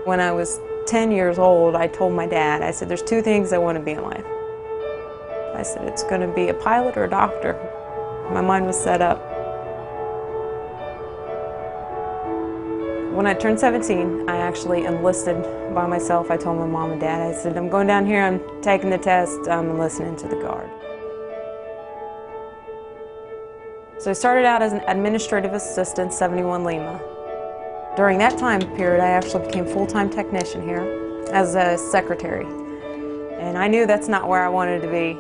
When I was 10 years old, I told my dad, I said, there's two things I want to be in life. I said, it's going to be a pilot or a doctor. My mind was set up. When I turned 17, I actually enlisted by myself. I told my mom and dad, I said, I'm going down here, I'm taking the test, I'm enlisting into the Guard. So I started out as an administrative assistant, 71 Lima. During that time period, I actually became full-time technician here as a secretary. And I knew that's not where I wanted to be.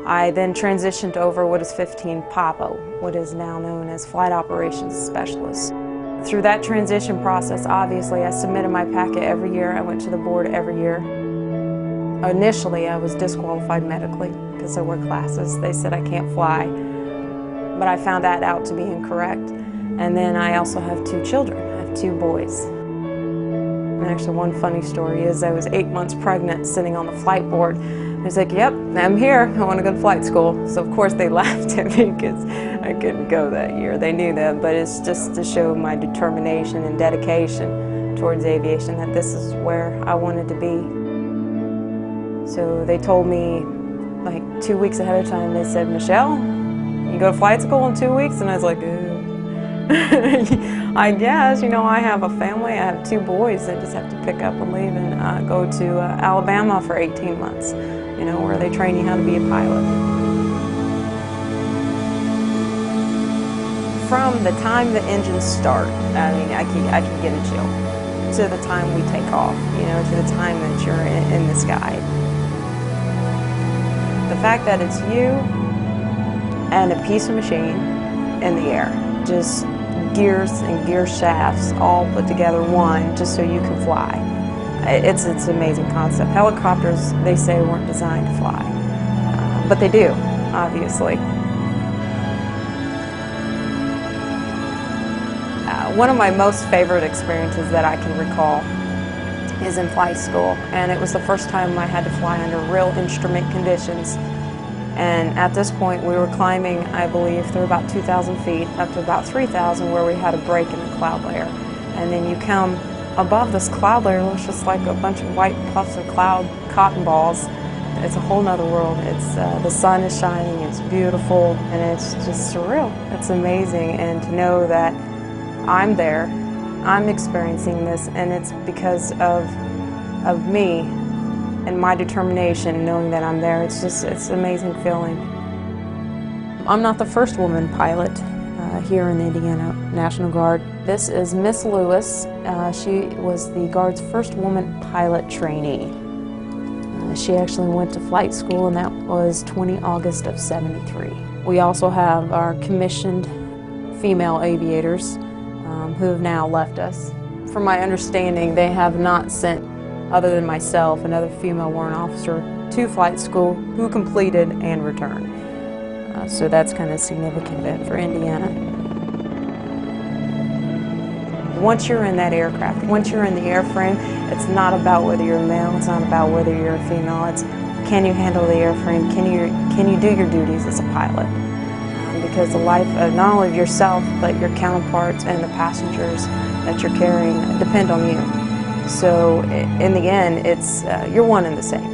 I then transitioned over what is 15 PAPO, what is now known as Flight Operations Specialist. Through that transition process, obviously, I submitted my packet every year. I went to the board every year. Initially, I was disqualified medically because there were classes. They said I can't fly, but I found that out to be incorrect. And then I also have two children. I have two boys. And actually, one funny story is I was 8 months pregnant sitting on the flight board. I was like, yep, I'm here. I want to go to flight school. So, of course, they laughed at me because I couldn't go that year. They knew that, but it's just to show my determination and dedication towards aviation, that this is where I wanted to be. So they told me, like 2 weeks ahead of time, they said, Michelle, you go to flight school in 2 weeks? And I was like, I guess, you know, I have a family. I have two boys that just have to pick up and leave and go to Alabama for 18 months, you know, where they train you how to be a pilot. From the time the engines start, I mean, I can get a chill, to the time we take off, you know, to the time that you're in the sky. The fact that it's you and a piece of machine in the air, just gears and gear shafts all put together one just so you can fly. It's an amazing concept. Helicopters, they say, weren't designed to fly, but they do, obviously. One of my most favorite experiences that I can recall is in flight school, and it was the first time I had to fly under real instrument conditions. And at this point, we were climbing, I believe, through about 2,000 feet up to about 3,000, where we had a break in the cloud layer. And then you come above this cloud layer, it looks just like a bunch of white puffs of cloud cotton balls. It's a whole nother world. It's the sun is shining, it's beautiful, and it's just surreal. It's amazing, and to know that I'm there, I'm experiencing this, and it's because of me and my determination, knowing that I'm there. It's an amazing feeling. I'm not the first woman pilot here in the Indiana National Guard. This is Miss Lewis. She was the Guard's first woman pilot trainee. She actually went to flight school, and that was 20 August of '73. We also have our commissioned female aviators who have now left us. From my understanding, they have not sent, other than myself, another female warrant officer to flight school who completed and returned. So that's kind of a significant event for Indiana. Once you're in that aircraft, once you're in the airframe, it's not about whether you're a male, it's not about whether you're a female, it's can you handle the airframe, can you do your duties as a pilot? Because the life of not only of yourself, but your counterparts and the passengers that you're carrying depend on you. So in the end, it's you're one and the same.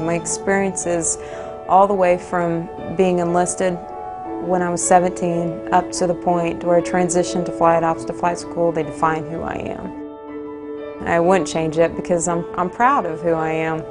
My experiences all the way from being enlisted when I was 17 up to the point where I transitioned to flight ops to flight school, they define who I am. I wouldn't change it because I'm proud of who I am.